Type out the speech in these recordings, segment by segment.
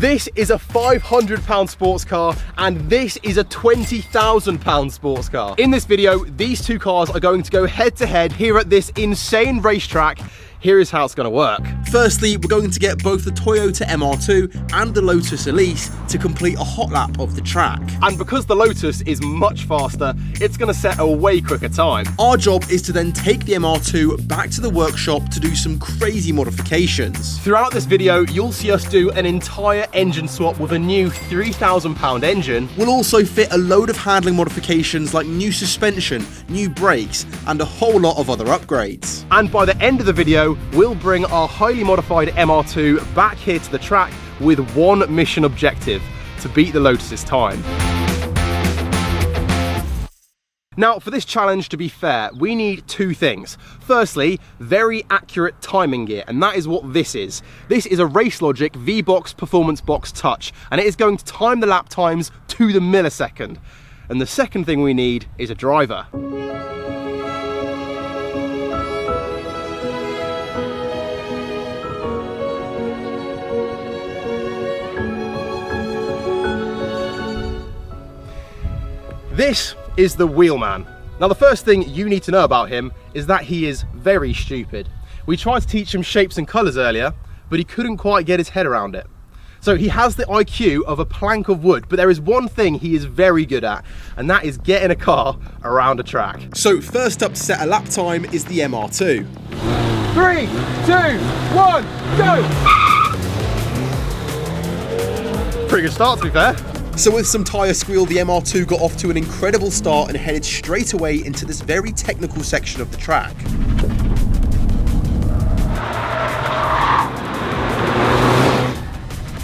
This is a £500 sports car, and this is a £20,000 sports car. In this video, these two cars are going to go head to head here at this insane racetrack. Here is how it's going to work. Firstly, we're going to get both the Toyota MR2 and the Lotus Elise to complete a hot lap of the track. And because the Lotus is much faster, it's going to set a way quicker time. Our job is to then take the MR2 back to the workshop to do some crazy modifications. Throughout this video, you'll see us do an entire engine swap with a new £3,000 engine. We'll also fit a load of handling modifications like new suspension, new brakes, and a whole lot of other upgrades. And by the end of the video, we'll bring our highly modified MR2 back here to the track with one mission objective: to beat the Lotus's time. Now, for this challenge to be fair, we need two things. Firstly, very accurate timing gear, and that is what this is. This is a RaceLogic V-Box Performance Box Touch, and it is going to time the lap times to the millisecond. And the second thing we need is a driver. This is the wheelman. Now, the first thing you need to know about him is that he is very stupid. We tried to teach him shapes and colours earlier, but he couldn't quite get his head around it. So he has the IQ of a plank of wood, but there is one thing he is very good at, and that is getting a car around a track. So first up to set a lap time is the MR2. 3, 2, 1, go! Pretty good start, to be fair. So with some tyre squeal, the MR2 got off to an incredible start and headed straight away into this very technical section of the track.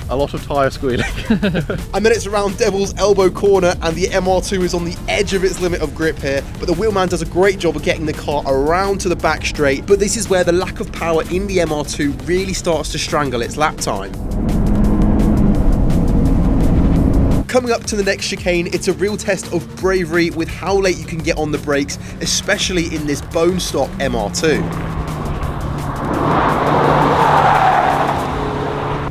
A lot of tyre squealing. And then it's around Devil's Elbow corner, and the MR2 is on the edge of its limit of grip here, but the wheelman does a great job of getting the car around to the back straight, but this is where the lack of power in the MR2 really starts to strangle its lap time. Coming up to the next chicane, it's a real test of bravery with how late you can get on the brakes, especially in this bone stock MR2.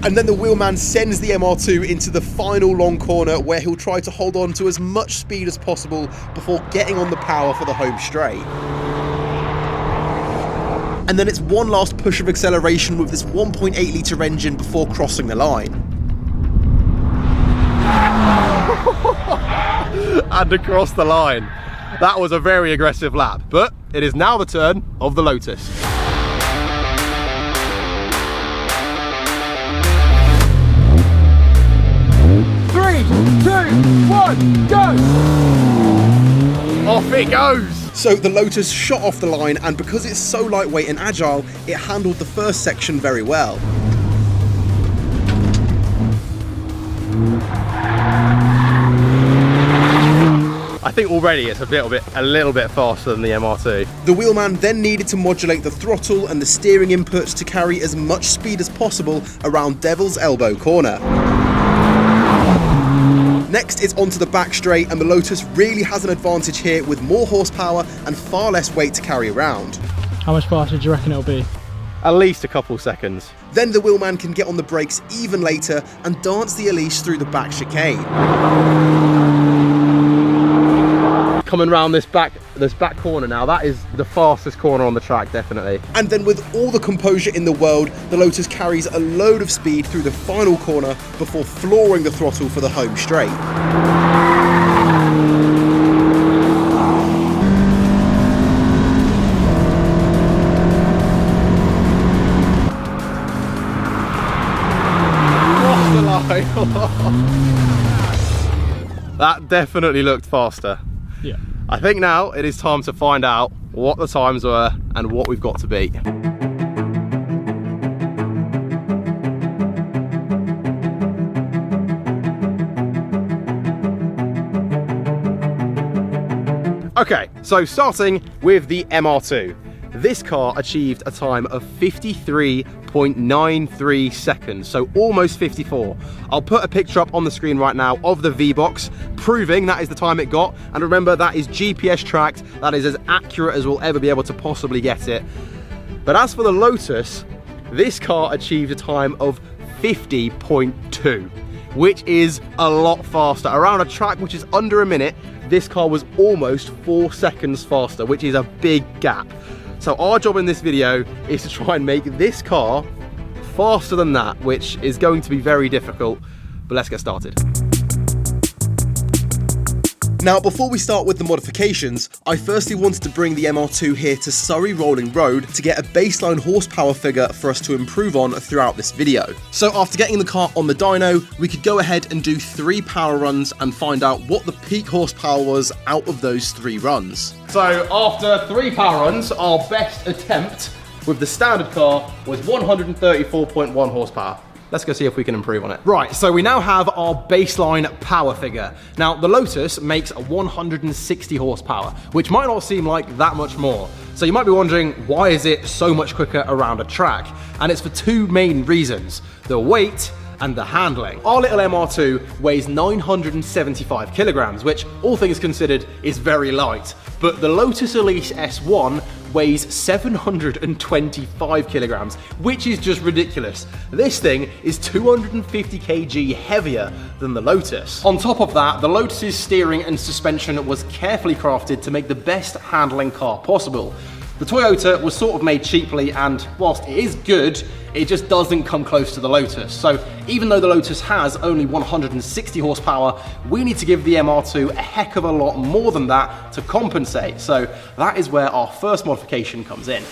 And then the wheelman sends the MR2 into the final long corner, where he'll try to hold on to as much speed as possible before getting on the power for the home straight. And then it's one last push of acceleration with this 1.8 litre engine before crossing the line. And across the line. That was a very aggressive lap, but it is now the turn of the Lotus. 3, 2, 1, go! Off it goes! So the Lotus shot off the line, and because it's so lightweight and agile, it handled the first section very well. I think already it's a little bit faster than the MR2. The wheelman then needed to modulate the throttle and the steering inputs to carry as much speed as possible around Devil's Elbow corner. Next, it's onto the back straight, and the Lotus really has an advantage here with more horsepower and far less weight to carry around. How much faster do you reckon it'll be? At least a couple seconds. Then the wheelman can get on the brakes even later and dance the Elise through the back chicane. Coming round this back corner now, that is the fastest corner on the track, definitely. And then with all the composure in the world, the Lotus carries a load of speed through the final corner before flooring the throttle for the home straight. Cross the line. That definitely looked faster. Yeah. I think now it is time to find out what the times were and what we've got to beat. Okay, so starting with the MR2. This car achieved a time of 53.93 seconds, so almost 54. I'll put a picture up on the screen right now of the V-Box, proving that is the time it got. And remember, that is GPS tracked, that is as accurate as we'll ever be able to possibly get it. But as for the Lotus, this car achieved a time of 50.2, which is a lot faster. Around a track which is under a minute, this car was almost 4 seconds faster, which is a big gap. So our job in this video is to try and make this car faster than that, which is going to be very difficult, but let's get started. Now, before we start with the modifications, I firstly wanted to bring the MR2 here to Surrey Rolling Road to get a baseline horsepower figure for us to improve on throughout this video. So after getting the car on the dyno, we could go ahead and do 3 power runs and find out what the peak horsepower was out of those 3 runs. So after 3 power runs, our best attempt with the standard car was 134.1 horsepower. Let's go see if we can improve on it. Right, so we now have our baseline power figure. Now, the Lotus makes 160 horsepower, which might not seem like that much more. So you might be wondering, why is it so much quicker around a track? And it's for 2 main reasons: the weight and the handling. Our little MR2 weighs 975 kilograms, which, all things considered, is very light. But the Lotus Elise S1 weighs 725 kilograms, which is just ridiculous. This thing is 250 kg heavier than the Lotus. On top of that, the Lotus's steering and suspension was carefully crafted to make the best handling car possible. The Toyota was sort of made cheaply, and whilst it is good, it just doesn't come close to the Lotus. So even though the Lotus has only 160 horsepower, we need to give the MR2 a heck of a lot more than that to compensate. So that is where our first modification comes in.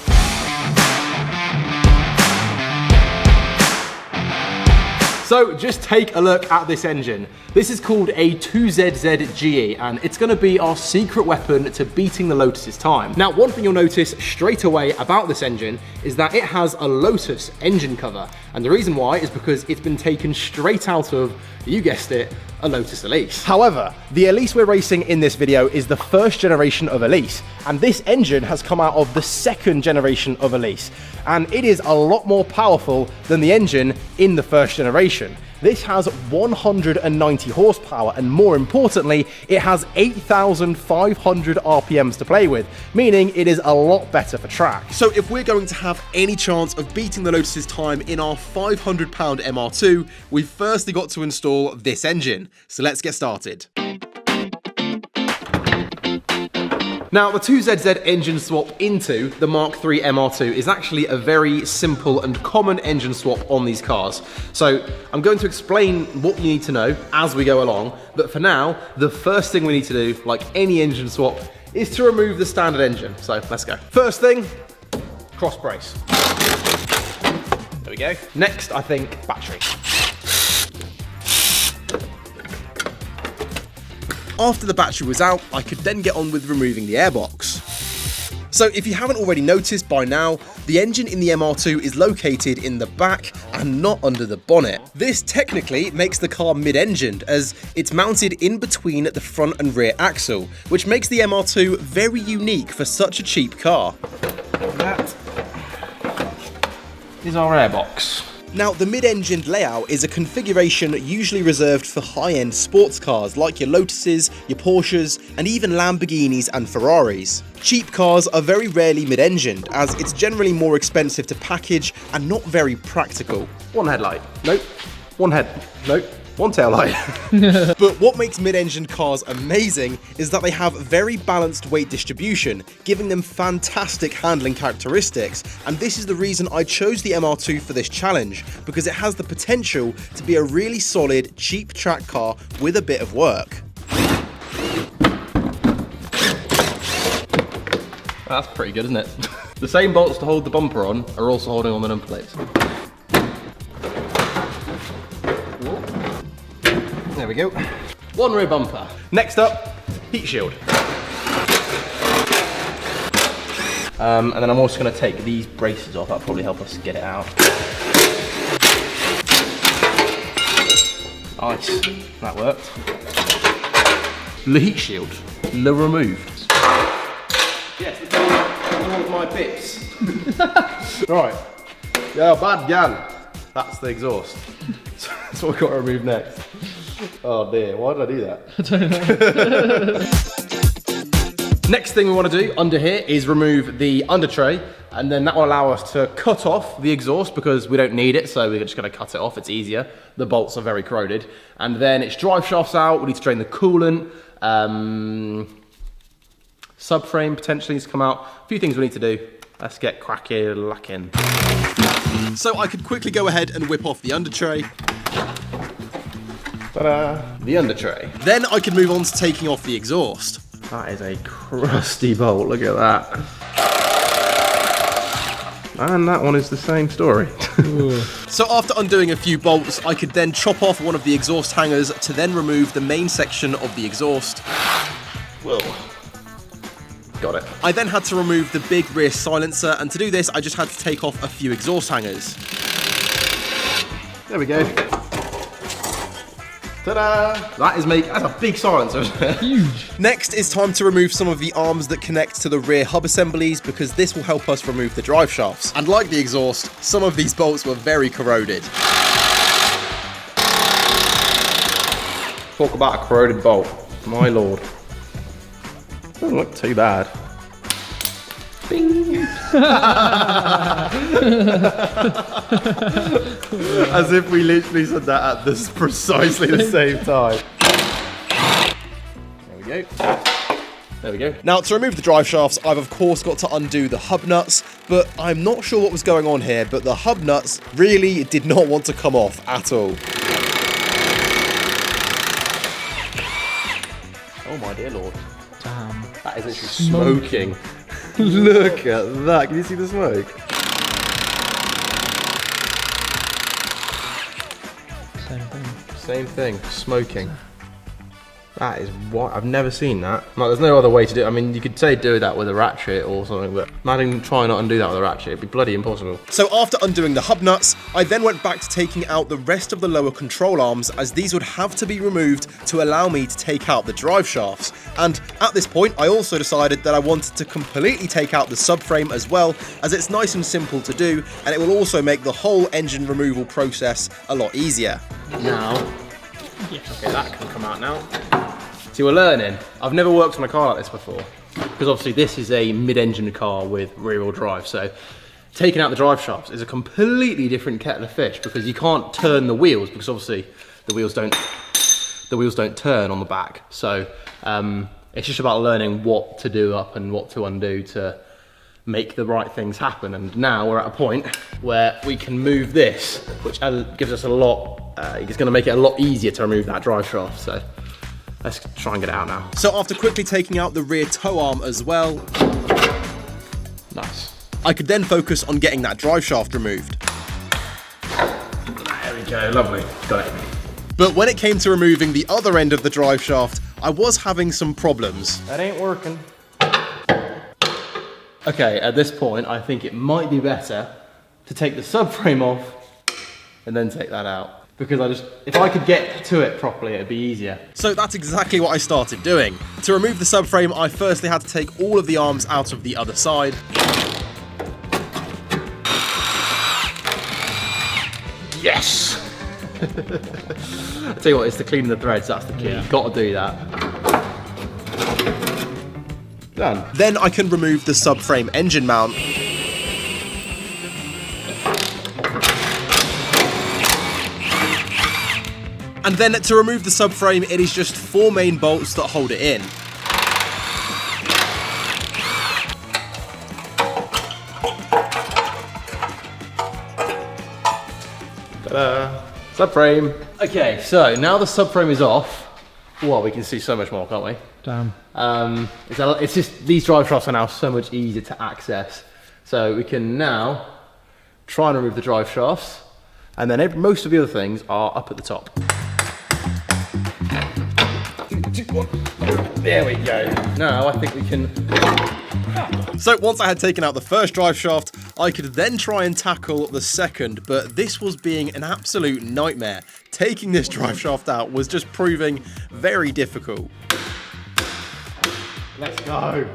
So just take a look at this engine. This is called a 2ZZ-GE, and it's going to be our secret weapon to beating the Lotus's time. Now, one thing you'll notice straight away about this engine is that it has a Lotus engine cover, and the reason why is because it's been taken straight out of, you guessed it, a Lotus Elise. However, the Elise we're racing in this video is the 1st generation of Elise, and this engine has come out of the 2nd generation of Elise, and it is a lot more powerful than the engine in the 1st generation. This has 190 horsepower, and more importantly, it has 8,500 RPMs to play with, meaning it is a lot better for track. So if we're going to have any chance of beating the Lotus's time in our 500-pound MR2, we've firstly got to install this engine. So let's get started. Now, the 2ZZ engine swap into the Mark III MR2 is actually a very simple and common engine swap on these cars. So I'm going to explain what you need to know as we go along, but for now, the first thing we need to do, like any engine swap, is to remove the standard engine. So let's go. First thing, cross brace. There we go. Next, I think, battery. After the battery was out, I could then get on with removing the airbox. So if you haven't already noticed by now, the engine in the MR2 is located in the back and not under the bonnet. This technically makes the car mid-engined, as it's mounted in between the front and rear axle, which makes the MR2 very unique for such a cheap car. That is our airbox. Now, the mid-engined layout is a configuration usually reserved for high-end sports cars like your Lotuses, your Porsches, and even Lamborghinis and Ferraris. Cheap cars are very rarely mid-engined, as it's generally more expensive to package and not very practical. One headlight, nope. One head, nope. One tail light. But what makes mid-engined cars amazing is that they have very balanced weight distribution, giving them fantastic handling characteristics, and this is the reason I chose the MR2 for this challenge, because it has the potential to be a really solid, cheap track car with a bit of work. That's pretty good, isn't it? The same bolts to hold the bumper on are also holding on the number plates. There we go. One rear bumper. Next up, heat shield. And then I'm also going to take these braces off. That'll probably help us get it out. Nice. That worked. The heat shield. Removed. Yes, it's all of my bits. Right. Yeah, bad gal. That's the exhaust. That's what we've got to remove next. Oh dear, why did I do that? I don't know. Next thing we want to do under here is remove the under tray, and then that will allow us to cut off the exhaust because we don't need it, so we're just going to cut it off. It's easier. The bolts are very corroded. And then it's drive shafts out. We need to drain the coolant. Subframe potentially needs to come out. A few things we need to do. Let's get cracking. So I could quickly go ahead and whip off the under tray. Ta-da! The under tray. Then I could move on to taking off the exhaust. That is a crusty bolt, look at that. And that one is the same story. So after undoing a few bolts, I could then chop off one of the exhaust hangers to then remove the main section of the exhaust. Whoa. Got it. I then had to remove the big rear silencer, and to do this, I just had to take off a few exhaust hangers. There we go. Ta-da! That's a big silencer, isn't it? Huge. Next, it's time to remove some of the arms that connect to the rear hub assemblies because this will help us remove the drive shafts. And like the exhaust, some of these bolts were very corroded. Talk about a corroded bolt. My lord. Doesn't look too bad. Bing. As if we literally said that at this precisely the same time. There we go. There we go. Now to remove the drive shafts, I've of course got to undo the hub nuts, but I'm not sure what was going on here, but the hub nuts really did not want to come off at all. Oh my dear lord. Damn. That is literally smoking. Look at that. Can you see the smoke? Same thing. Same thing. Smoking. That is what I've never seen that. Like, there's no other way to do it. I mean, you could say do that with a ratchet or something, but imagine trying not to undo that with a ratchet. It'd be bloody impossible. So after undoing the hub nuts, I then went back to taking out the rest of the lower control arms, as these would have to be removed to allow me to take out the drive shafts. And at this point, I also decided that I wanted to completely take out the subframe as well, as it's nice and simple to do, and it will also make the whole engine removal process a lot easier. Now, Yes. okay, that can come out now. See, we're learning. I've never worked on a car like this before, because obviously this is a mid-engine car with rear-wheel drive, so taking out the drive shafts is a completely different kettle of fish, because you can't turn the wheels, because obviously the wheels don't turn on the back. So it's just about learning what to do up and what to undo to make the right things happen. And now we're at a point where we can move this, which gives us a lot, it's going to make it a lot easier to remove that drive shaft. So let's try and get it out now. So after quickly taking out the rear tow arm as well, nice, I could then focus on getting that drive shaft removed. There we go, lovely, got it. But when it came to removing the other end of the drive shaft, I was having some problems. That ain't working. Okay, at this point, I think it might be better to take the subframe off and then take that out. Because if I could get to it properly, it'd be easier. So that's exactly what I started doing. To remove the subframe, I firstly had to take all of the arms out of the other side. Yes! I'll tell you what, it's to clean the threads, that's the key. Yeah. You've got to do that. Done. Then I can remove the subframe engine mount. And then to remove the subframe, it is just 4 main bolts that hold it in. Ta-da! Subframe. Okay, so now the subframe is off. Well, we can see so much more, can't we? Damn. It's just, these drive shafts are now so much easier to access. So we can now try and remove the drive shafts, and then most of the other things are up at the top. 3, 2, 1. There we go. Now I think we can... So once I had taken out the first drive shaft, I could then try and tackle the second, but this was being an absolute nightmare. Taking this drive shaft out was just proving very difficult. Let's go.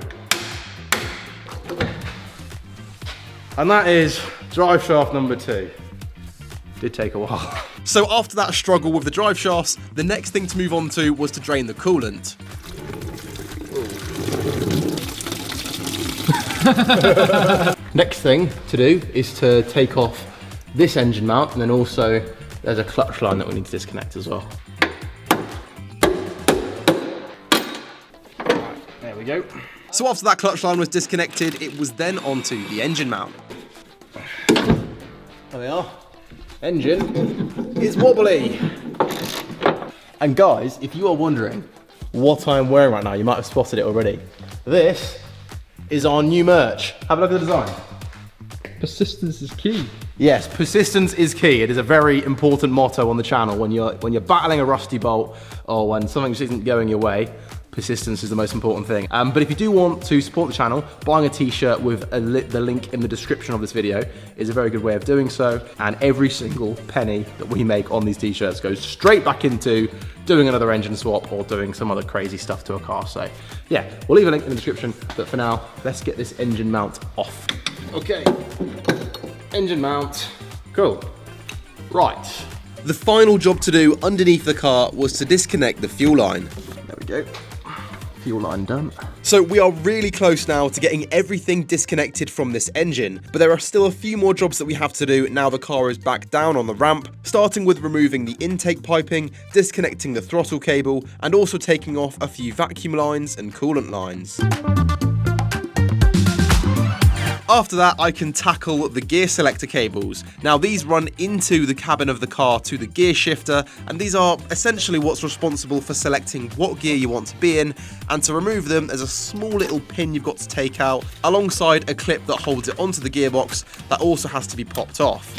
And that is drive shaft number 2. Did take a while. So after that struggle with the drive shafts, the next thing to move on to was to drain the coolant. Next thing to do is to take off this engine mount, and then also there's a clutch line that we need to disconnect as well. Right, there we go. So after that clutch line was disconnected, it was then onto the engine mount. There we are. Engine is wobbly. And guys, if you are wondering what I'm wearing right now, you might have spotted it already. This is our new merch. Have a look at the design. Persistence is key. Yes, persistence is key. It is a very important motto on the channel. When you're battling a rusty bolt or when something just isn't going your way, persistence is the most important thing. But if you do want to support the channel, buying a t-shirt with the link in the description of this video is a very good way of doing so. And every single penny that we make on these t-shirts goes straight back into doing another engine swap or doing some other crazy stuff to a car. So yeah, we'll leave a link in the description. But for now, let's get this engine mount off. Okay, engine mount, cool. Right. The final job to do underneath the car was to disconnect the fuel line. There we go. Fuel line done. So we are really close now to getting everything disconnected from this engine, but there are still a few more jobs that we have to do now the car is back down on the ramp, starting with removing the intake piping, disconnecting the throttle cable, and also taking off a few vacuum lines and coolant lines. After that, I can tackle the gear selector cables. Now these run into the cabin of the car to the gear shifter, and these are essentially what's responsible for selecting what gear you want to be in, and to remove them there's a small little pin you've got to take out, alongside a clip that holds it onto the gearbox that also has to be popped off.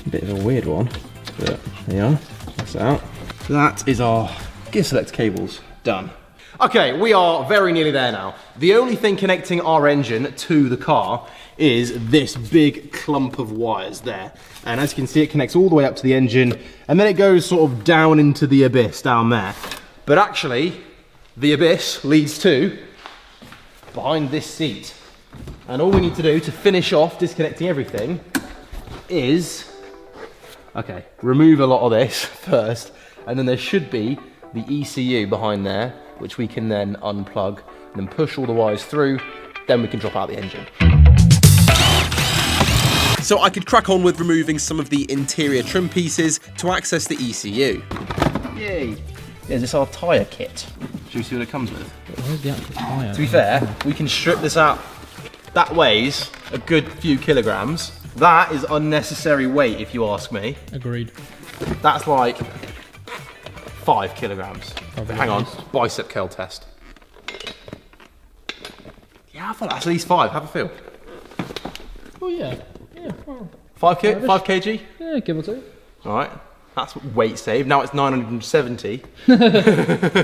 A bit of a weird one, but there you are, that's out. That is our gear selector cables done. Okay, we are very nearly there now. The only thing connecting our engine to the car is this big clump of wires there. And as you can see, it connects all the way up to the engine, and then it goes sort of down into the abyss down there. But actually, the abyss leads to behind this seat. And all we need to do to finish off disconnecting everything is, okay, remove a lot of this first, and then there should be the ECU behind there, which we can then unplug and then push all the wires through, then we can drop out the engine. So I could crack on with removing some of the interior trim pieces to access the ECU. Yay! Is this our tyre kit? Should we see what it comes with? Where's the actual tyre? To be fair, we can strip this out. That weighs a good few kilograms. That is unnecessary weight, if you ask me. Agreed. That's like 5 kilograms. Probably Hang on, bicep curl test. Yeah, I thought that's at least 5. Have a feel. Oh yeah. Yeah. Well, 5 kg? yeah, give or take. All right. That's weight save. Now it's 970.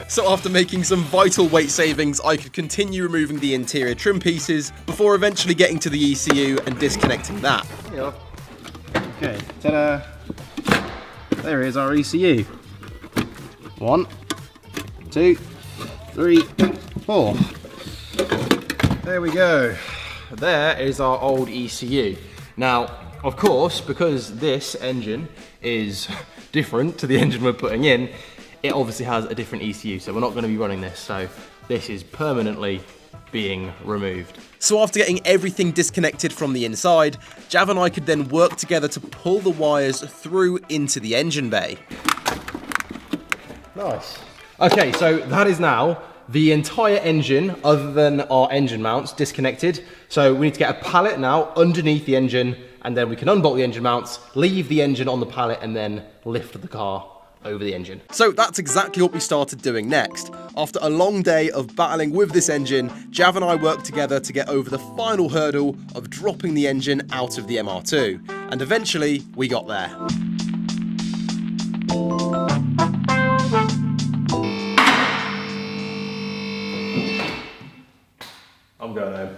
So after making some vital weight savings, I could continue removing the interior trim pieces before eventually getting to the ECU and disconnecting that. Yeah. Okay, ta-da. There is our ECU. 1, 2, 3, 4. There we go. There is our old ECU. Now, of course, because this engine is different to the engine we're putting in, it obviously has a different ECU, so we're not going to be running this, so this is permanently being removed. So after getting everything disconnected from the inside, Jav and I could then work together to pull the wires through into the engine bay. Nice. Okay, so that is now the entire engine, other than our engine mounts, disconnected. So we need to get a pallet now underneath the engine, and then we can unbolt the engine mounts, leave the engine on the pallet, and then lift the car over the engine. So that's exactly what we started doing next. After a long day of battling with this engine, Jav and I worked together to get over the final hurdle of dropping the engine out of the MR2. And eventually, we got there. I'm going home.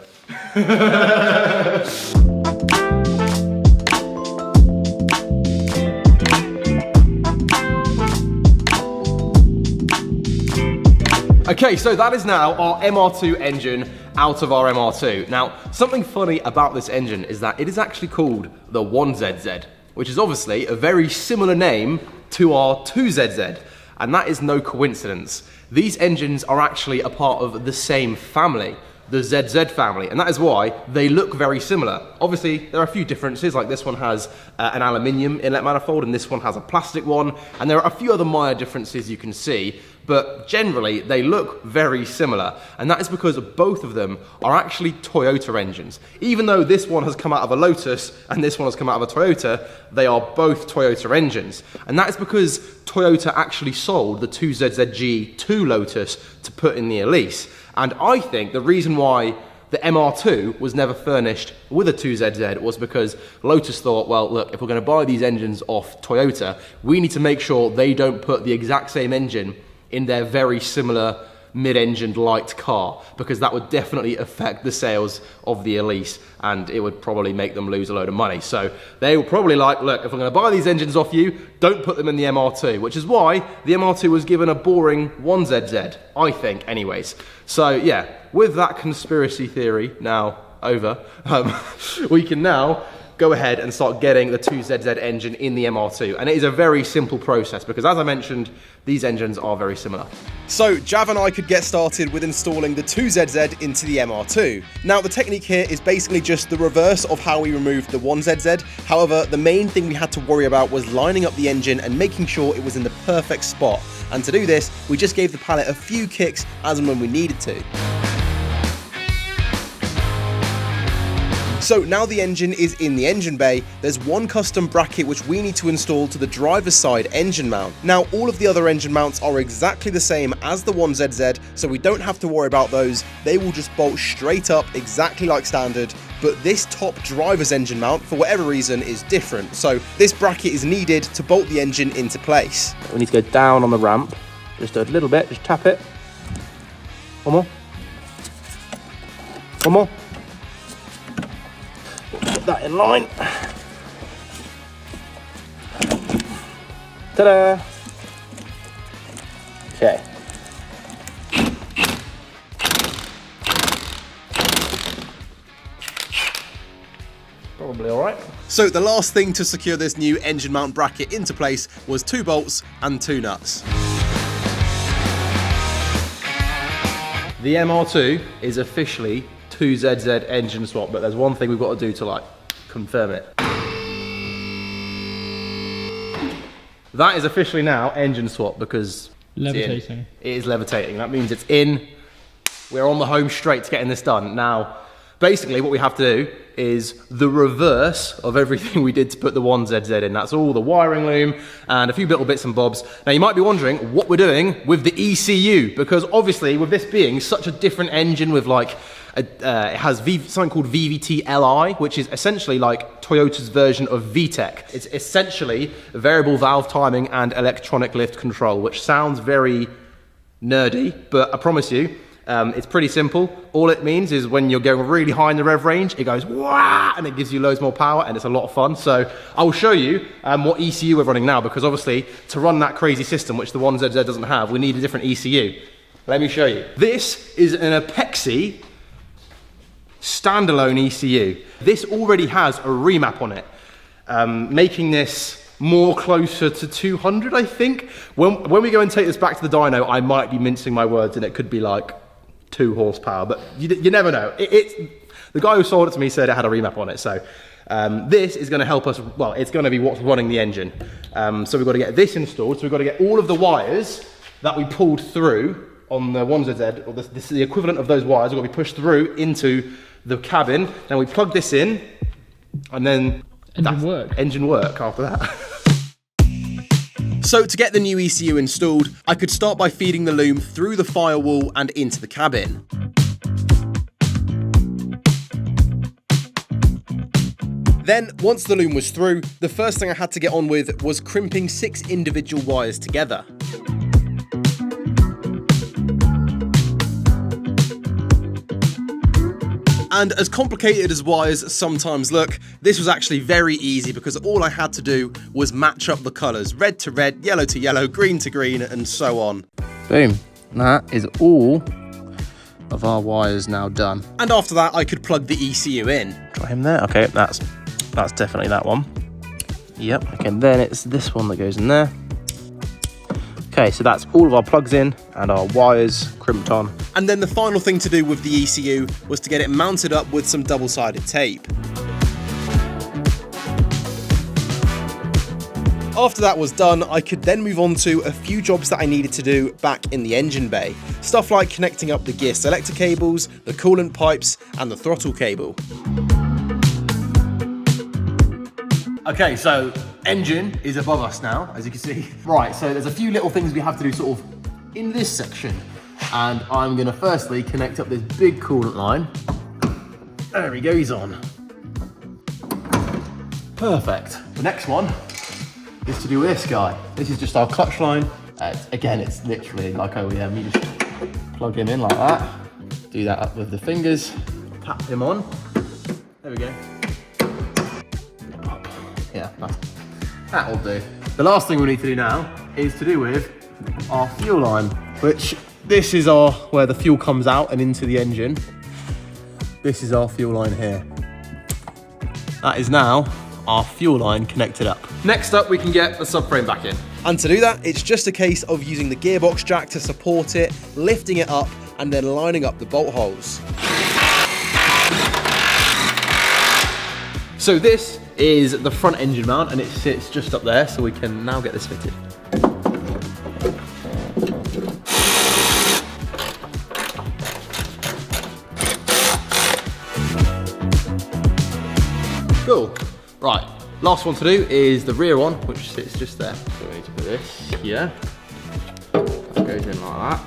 Okay, so that is now our MR2 engine out of our MR2. Now, something funny about this engine is that it is actually called the 1ZZ, which is obviously a very similar name to our 2ZZ, and that is no coincidence. These engines are actually a part of the same family, the ZZ family, and that is why they look very similar. Obviously, there are a few differences, like this one has an aluminium inlet manifold and this one has a plastic one, and there are a few other minor differences you can see, but generally they look very similar, and that is because both of them are actually Toyota engines. Even though this one has come out of a Lotus and this one has come out of a Toyota, they are both Toyota engines, and that is because Toyota actually sold the 2ZZG to Lotus to put in the Elise. And I think the reason why the MR2 was never furnished with a 2ZZ was because Lotus thought, well, look, if we're going to buy these engines off Toyota, we need to make sure they don't put the exact same engine in their very similar mid-engined light car, because that would definitely affect the sales of the Elise and it would probably make them lose a load of money. So they were probably like, look, if we're going to buy these engines off you, don't put them in the MR2, which is why the MR2 was given a boring 1ZZ, I think, anyways. So yeah, with that conspiracy theory now over, we can now go ahead and start getting the 2ZZ engine in the MR2. And it is a very simple process because, as I mentioned, these engines are very similar. So Jav and I could get started with installing the 2ZZ into the MR2. Now the technique here is basically just the reverse of how we removed the 1ZZ. However, the main thing we had to worry about was lining up the engine and making sure it was in the perfect spot. And to do this, we just gave the pallet a few kicks as and when we needed to. So now the engine is in the engine bay, there's one custom bracket which we need to install to the driver's side engine mount. Now all of the other engine mounts are exactly the same as the 1ZZ, so we don't have to worry about those. They will just bolt straight up exactly like standard, but this top driver's engine mount, for whatever reason, is different. So this bracket is needed to bolt the engine into place. We need to go down on the ramp, just a little bit, just tap it. One more. One more. Put that in line. Ta-da! Okay. Probably all right. So the last thing to secure this new engine mount bracket into place was 2 bolts and 2 nuts. The MR2 is officially 2ZZ engine swap, but there's one thing we've got to do to like confirm it. That is officially now engine swap because levitating. It is levitating. That means it's in. We're on the home straight to getting this done. Now, basically what we have to do is the reverse of everything we did to put the 1ZZ in. That's all the wiring loom and a few little bits and bobs. Now you might be wondering what we're doing with the ECU, because obviously with this being such a different engine with like, it has something called VVT-Li, which is essentially like Toyota's version of VTEC. It's essentially variable valve timing and electronic lift control, which sounds very nerdy, but I promise you, it's pretty simple. All it means is when you're going really high in the rev range, it goes wah, and it gives you loads more power, and it's a lot of fun. So I will show you what ECU we're running now, because obviously to run that crazy system, which the 1ZZ doesn't have, we need a different ECU. Let me show you. This is an Apexi standalone ECU. This already has a remap on it, making this more closer to 200, I think. When we go and take this back to the dyno, I might be mincing my words and it could be like 2 horsepower, but you never know. The guy who sold it to me said it had a remap on it, so this is going to help us. Well, it's going to be what's running the engine. So we've got to get this installed, so we've got to get all of the wires that we pulled through on the 1ZZ, or this is the equivalent of those wires, we've got to be pushed through into the cabin. Then we plug this in, and then engine work after that. So to get the new ECU installed, I could start by feeding the loom through the firewall and into the cabin. Then, once the loom was through, the first thing I had to get on with was crimping 6 individual wires together. And as complicated as wires sometimes look, this was actually very easy because all I had to do was match up the colours, red to red, yellow to yellow, green to green, and so on. Boom. That is all of our wires now done. And after that, I could plug the ECU in. Try him there. Okay, that's definitely that one. Yep. Okay, and then it's this one that goes in there. Okay, so that's all of our plugs in and our wires crimped on And then the final thing to do with the ECU was to get it mounted up with some double-sided tape. After that was done, I could then move on to a few jobs that I needed to do back in the engine bay. Stuff like connecting up the gear selector cables, the coolant pipes, and the throttle cable. Okay, so engine is above us now, as you can see. Right, so there's a few little things we have to do sort of in this section. And I'm gonna firstly connect up this big coolant line. There he goes on. Perfect. The next one is to do with this guy. This is just our clutch line. Again, it's literally like OEM. You just plug him in like that. Do that up with the fingers. Tap him on. There we go. Yeah, that'll do. The last thing we need to do now is to do with our fuel line, which this is where the fuel comes out and into the engine. This is our fuel line here. That is now our fuel line connected up. Next up, we can get the subframe back in. And to do that, it's just a case of using the gearbox jack to support it, lifting it up, and then lining up the bolt holes. So this is the front engine mount, and it sits just up there, so we can now get this fitted. Cool. Right, last one to do is the rear one, which sits just there. So we need to put this here. That goes in like that.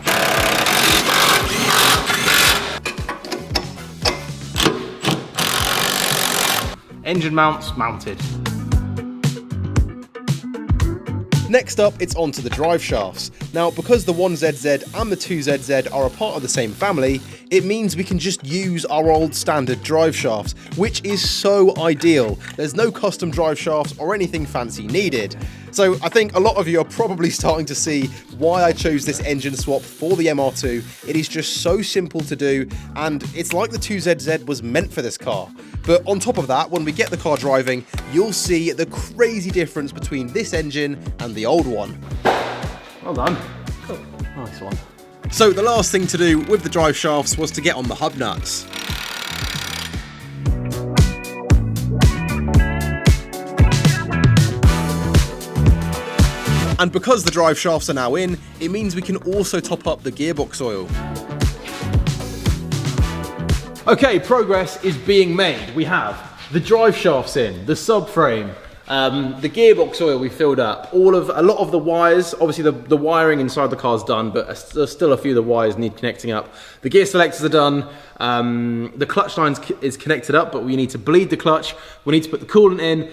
Engine mounts mounted. Next up, it's onto the drive shafts. Now, because the 1ZZ and the 2ZZ are a part of the same family, it means we can just use our old standard drive shafts, which is so ideal. There's no custom drive shafts or anything fancy needed. So I think a lot of you are probably starting to see why I chose this engine swap for the MR2. It is just so simple to do, and it's like the 2ZZ was meant for this car. But on top of that, when we get the car driving, you'll see the crazy difference between this engine and the old one. Well done. Cool. Nice one. So the last thing to do with the drive shafts was to get on the hub nuts. And because the drive shafts are now in, it means we can also top up the gearbox oil. Okay, progress is being made. We have the drive shafts in, the subframe, the gearbox oil we filled up, a lot of the wires. Obviously the wiring inside the car's done, but there's still a few of the wires need connecting up. The gear selectors are done. The clutch line is connected up, but we need to bleed the clutch. We need to put the coolant in.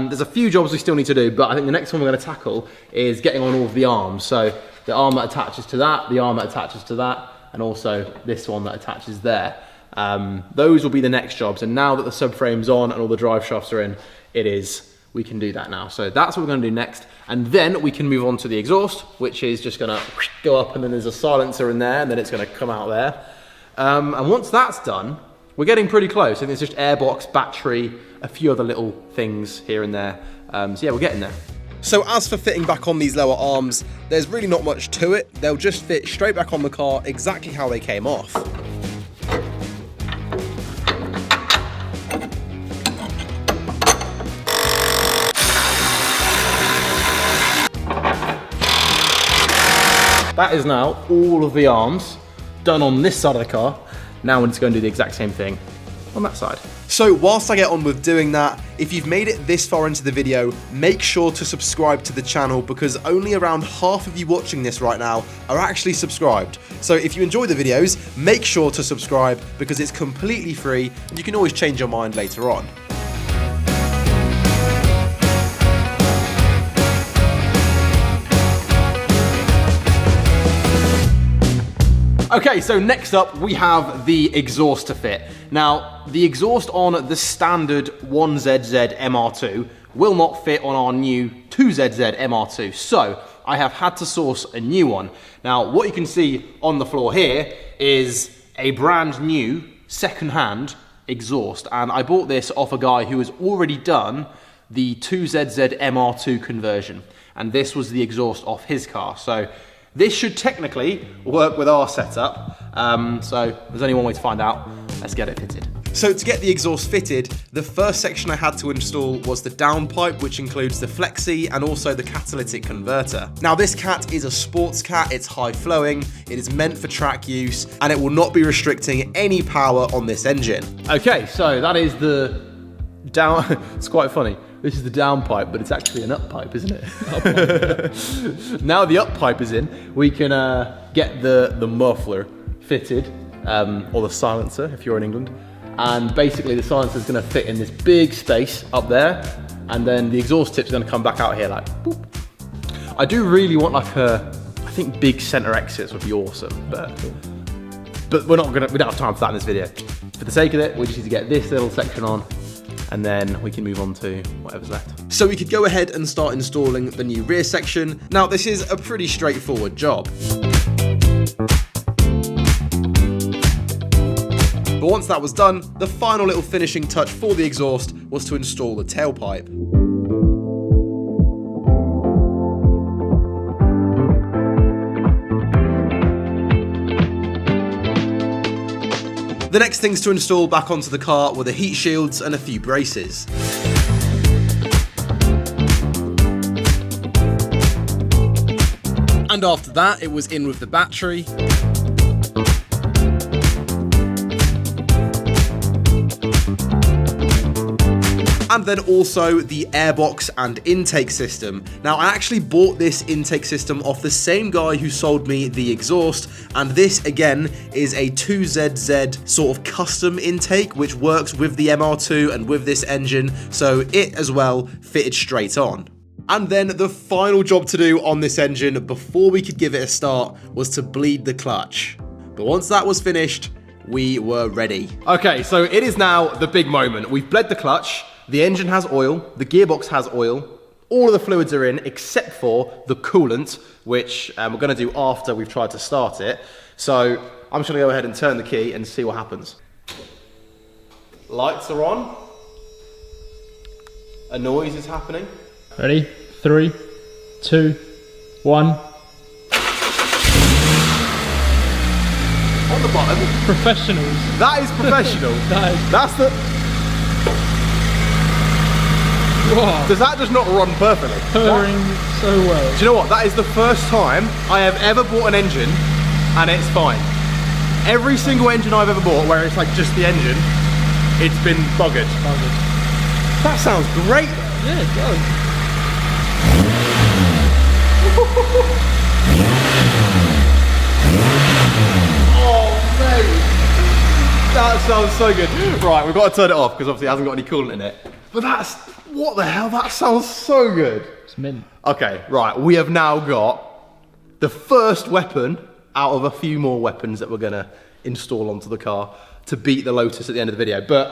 There's a few jobs we still need to do, but I think the next one we're going to tackle is getting on all of the arms. So the arm that attaches to that, the arm that attaches to that, and also this one that attaches there. Those will be the next jobs. And now that the subframe's on and all the drive shafts are in, we can do that now. So that's what we're going to do next. And then we can move on to the exhaust, which is just going to go up, and then there's a silencer in there, and then it's going to come out there. And once that's done, we're getting pretty close. I think it's just airbox, battery, a few other little things here and there. So yeah, we're getting there. So as for fitting back on these lower arms, there's really not much to it. They'll just fit straight back on the car exactly how they came off. That is now all of the arms done on this side of the car. Now we're just going to do the exact same thing on that side. So whilst I get on with doing that, if you've made it this far into the video, make sure to subscribe to the channel, because only around half of you watching this right now are actually subscribed. So if you enjoy the videos, make sure to subscribe, because it's completely free and you can always change your mind later on. Okay, so next up we have the exhaust to fit. Now, the exhaust on the standard 1ZZ MR2 will not fit on our new 2ZZ MR2, so I have had to source a new one. Now, what you can see on the floor here is a brand new second-hand exhaust, and I bought this off a guy who has already done the 2ZZ MR2 conversion, and this was the exhaust off his car. So This should technically work with our setup, so there's only one way to find out. Let's get it fitted. So to get the exhaust fitted, the first section I had to install was the downpipe, which includes the flexi and also the catalytic converter. Now this cat is a sports cat, it's high flowing, it is meant for track use, and it will not be restricting any power on this engine. Okay, so that is the down, it's quite funny. This is the down pipe, but it's actually an up pipe, isn't it? Now the up pipe is in, we can get the muffler fitted, or the silencer if you're in England. And basically the silencer is going to fit in this big space up there, and then the exhaust tip's going to come back out here like boop. I do really want like I think big center exits would be awesome, but we don't have time for that in this video. For the sake of it, we just need to get this little section on, and then we can move on to whatever's left. So we could go ahead and start installing the new rear section. Now this is a pretty straightforward job. But once that was done, the final little finishing touch for the exhaust was to install the tailpipe. The next things to install back onto the car were the heat shields and a few braces. And after that, it was in with the battery. And then also the airbox and intake system. Now I actually bought this intake system off the same guy who sold me the exhaust, and this again is a 2ZZ sort of custom intake which works with the MR2 and with this engine, so it as well fitted straight on. And then the final job to do on this engine before we could give it a start was to bleed the clutch. But once that was finished, we were ready. Okay, so it is now the big moment. We've bled the clutch. The engine has oil, the gearbox has oil, all of the fluids are in except for the coolant, which we're going to do after we've tried to start it. So I'm just going to go ahead and turn the key and see what happens. Lights are on. A noise is happening. Ready? 3, 2, 1. On the bottom. Professionals. That is professional. That's the... Whoa. Does that just not run perfectly? Purring so well. Do you know what? That is the first time I have ever bought an engine and it's fine. Every single engine I've ever bought where it's like just the engine, it's been buggered. That sounds great. Yeah, it does. Oh, mate. That sounds so good. Right, we've got to turn it off because obviously it hasn't got any coolant in it. But that's, what the hell? That sounds so good. It's mint. Okay, right, we have now got the first weapon out of a few more weapons that we're gonna install onto the car to beat the Lotus at the end of the video. But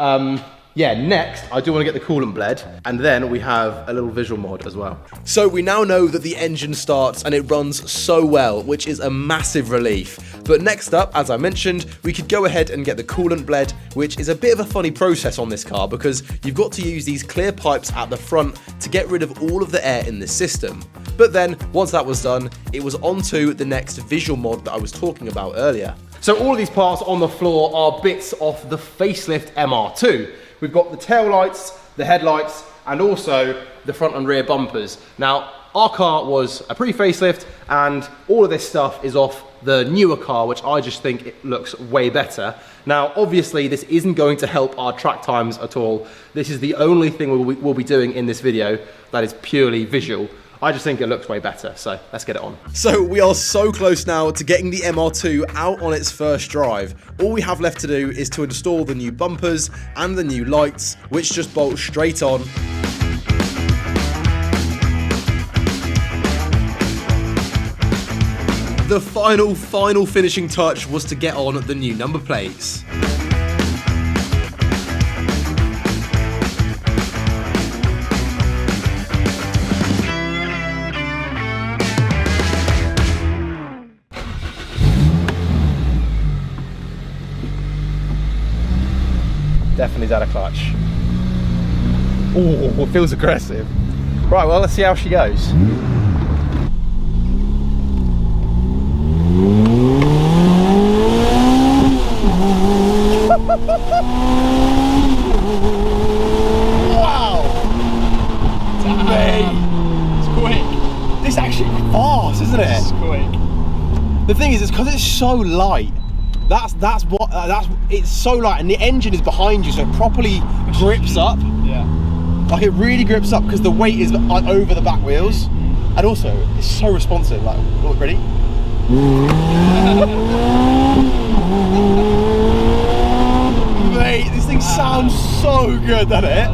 yeah, next, I do want to get the coolant bled, and then we have a little visual mod as well. So we now know that the engine starts and it runs so well, which is a massive relief. But next up, as I mentioned, we could go ahead and get the coolant bled, which is a bit of a funny process on this car because you've got to use these clear pipes at the front to get rid of all of the air in the system. But then, once that was done, it was on to the next visual mod that I was talking about earlier. So all of these parts on the floor are bits off the facelift MR2. We've got the tail lights, the headlights, and also the front and rear bumpers. Now, our car was a pre-facelift, and all of this stuff is off the newer car, which I just think it looks way better. Now, obviously, this isn't going to help our track times at all. This is the only thing we'll be doing in this video that is purely visual. I just think it looks way better, so let's get it on. So we are so close now to getting the MR2 out on its first drive. All we have left to do is to install the new bumpers and the new lights, which just bolt straight on. The final finishing touch was to get on the new number plates. Definitely's out of clutch. Oh, it feels aggressive. Right, well, let's see how she goes. The thing is, it's because it's so light. It's so light, and the engine is behind you, so it properly grips up. Yeah. Like it really grips up because the weight is like over the back wheels, and also it's so responsive. Like, look, ready? Mate, this thing sounds so good, doesn't it?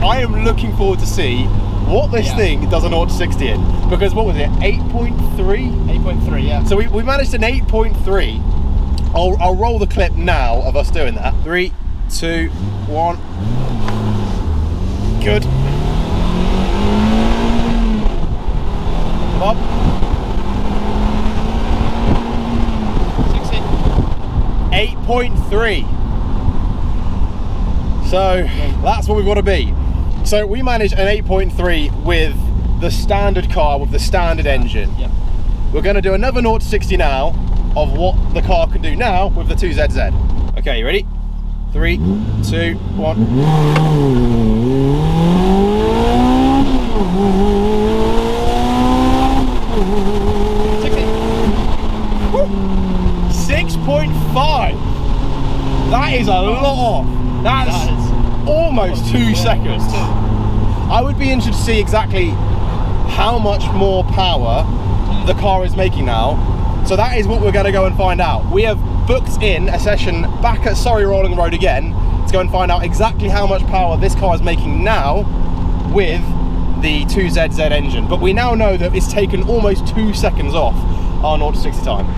I am looking forward to see what this thing does an 0 to 60 in, because what was it, 8.3? 8.3, yeah. So we managed an 8.3. I'll roll the clip now of us doing that. 3, 2, 1. Good. Up. 8.3. So that's what we want to be. So we managed an 8.3 with the standard car with the standard engine. Yep. We're going to do another 0 to 60 now of what the car can do now with the 2ZZ. Okay, you ready? 3, 2, 1. 6.5. That is a lot. That's almost 2 seconds. I would be interested to see exactly how much more power the car is making now. So that is what we're going to go and find out. We have booked in a session back at Surrey Rolling Road again to go and find out exactly how much power this car is making now with the 2ZZ engine. But we now know that it's taken almost 2 seconds off our 0 to 60 time.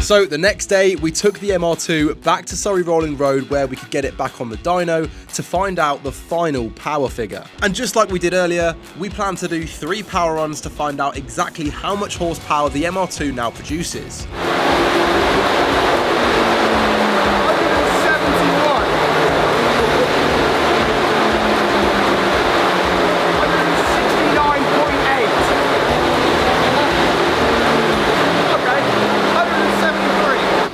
So the next day, we took the MR2 back to Surrey Rolling Road where we could get it back on the dyno to find out the final power figure. And just like we did earlier, we plan to do 3 power runs to find out exactly how much horsepower the MR2 now produces. 171.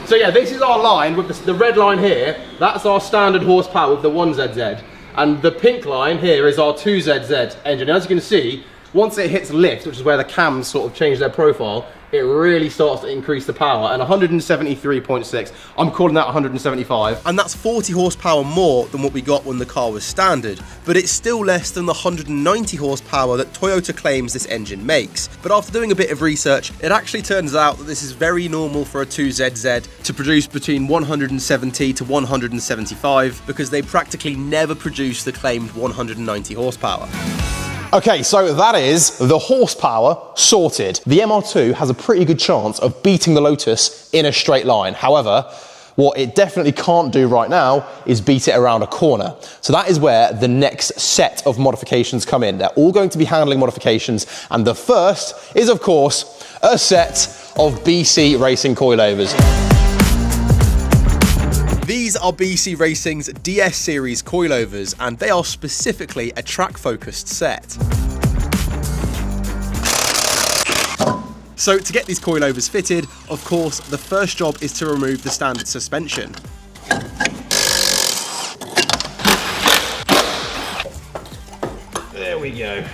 So yeah, this is our line with the red line here. That's our standard horsepower with the 1ZZ. And the pink line here is our 2ZZ engine. As you can see, once it hits lift, which is where the cams sort of change their profile, it really starts to increase the power. And 173.6, I'm calling that 175. And that's 40 horsepower more than what we got when the car was standard, but it's still less than the 190 horsepower that Toyota claims this engine makes. But after doing a bit of research, it actually turns out that this is very normal for a 2ZZ to produce between 170 to 175, because they practically never produce the claimed 190 horsepower. Okay, so that is the horsepower sorted. The MR2 has a pretty good chance of beating the Lotus in a straight line. However, what it definitely can't do right now is beat it around a corner. So that is where the next set of modifications come in. They're all going to be handling modifications, and the first is, of course, a set of BC Racing Coilovers. These are BC Racing's DS series coilovers, and they are specifically a track-focused set. So to get these coilovers fitted, of course, the first job is to remove the standard suspension. There we go.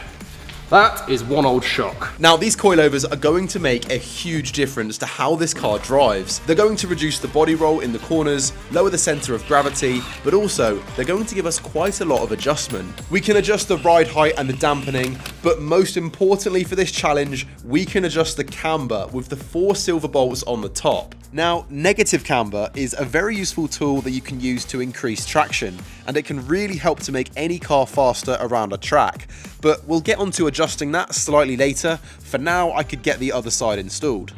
That is one old shock. Now, these coilovers are going to make a huge difference to how this car drives. They're going to reduce the body roll in the corners, lower the center of gravity, but also they're going to give us quite a lot of adjustment. We can adjust the ride height and the dampening, but most importantly for this challenge, we can adjust the camber with the 4 silver bolts on the top. Now, negative camber is a very useful tool that you can use to increase traction, and it can really help to make any car faster around a track. But we'll get onto adjusting that slightly later. For now, I could get the other side installed.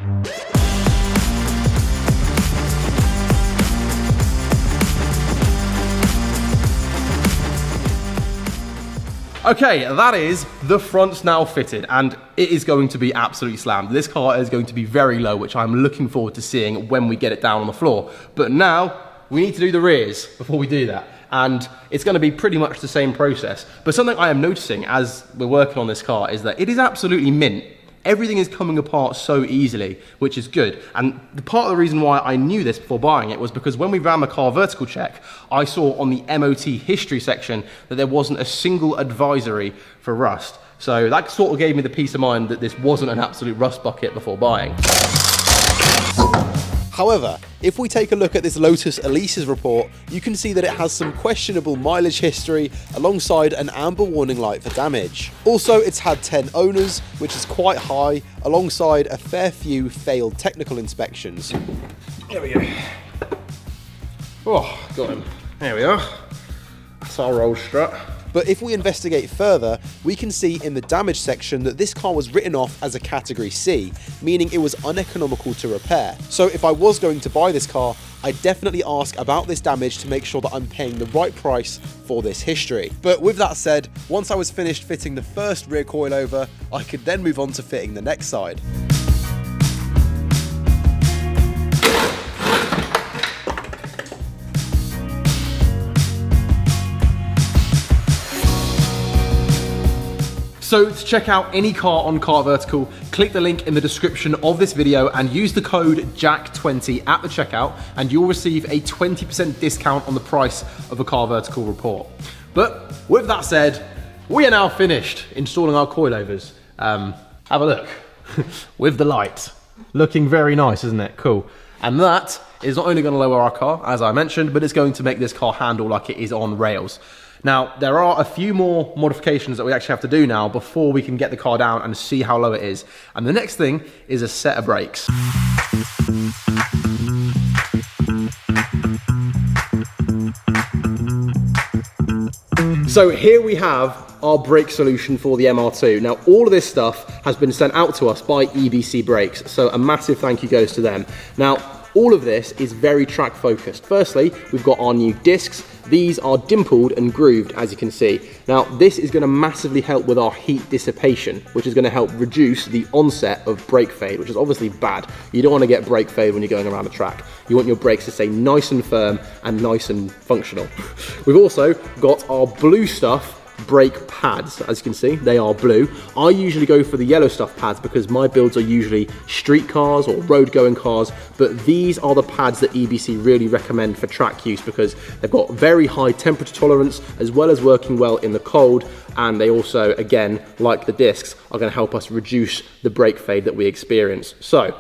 Okay, that is the front's now fitted, and it is going to be absolutely slammed. This car is going to be very low, which I'm looking forward to seeing when we get it down on the floor. But now, we need to do the rears before we do that. And it's going to be pretty much the same process. But something I am noticing as we're working on this car is that it is absolutely mint everything is coming apart so easily, which is good. And the part of the reason why I knew this before buying it was because when we ran the CarVertical check, I saw on the MOT history section that there wasn't a single advisory for rust. So that sort of gave me the peace of mind that this wasn't an absolute rust bucket before buying. However, if we take a look at this Lotus Elise's report, you can see that it has some questionable mileage history alongside an amber warning light for damage. Also, it's had 10 owners, which is quite high, alongside a fair few failed technical inspections. There we go. Oh, got him. There we are. That's our roll strut. But if we investigate further, we can see in the damage section that this car was written off as a category C, meaning it was uneconomical to repair. So if I was going to buy this car, I'd definitely ask about this damage to make sure that I'm paying the right price for this history. But with that said, once I was finished fitting the first rear coilover, I could then move on to fitting the next side. So to check out any car on CarVertical, click the link in the description of this video and use the code JACK20 at the checkout and you'll receive a 20% discount on the price of a CarVertical report. But with that said, we are now finished installing our coilovers. Have a look with the light. Looking very nice, isn't it? Cool. And that is not only going to lower our car, as I mentioned, but it's going to make this car handle like it is on rails. Now, there are a few more modifications that we actually have to do now before we can get the car down and see how low it is. And the next thing is a set of brakes. So here we have our brake solution for the MR2. Now, all of this stuff has been sent out to us by EBC Brakes, so a massive thank you goes to them. Now, all of this is very track focused. Firstly, we've got our new discs. These are dimpled and grooved, as you can see. Now, this is gonna massively help with our heat dissipation, which is gonna help reduce the onset of brake fade, which is obviously bad. You don't wanna get brake fade when you're going around the track. You want your brakes to stay nice and firm and nice and functional. We've also got our blue stuff brake pads. As you can see, they are blue. I usually go for the yellow stuff pads because my builds are usually street cars or road going cars, but these are the pads that EBC really recommend for track use because they've got very high temperature tolerance as well as working well in the cold, and they also, again, like the discs, are going to help us reduce the brake fade that we experience. So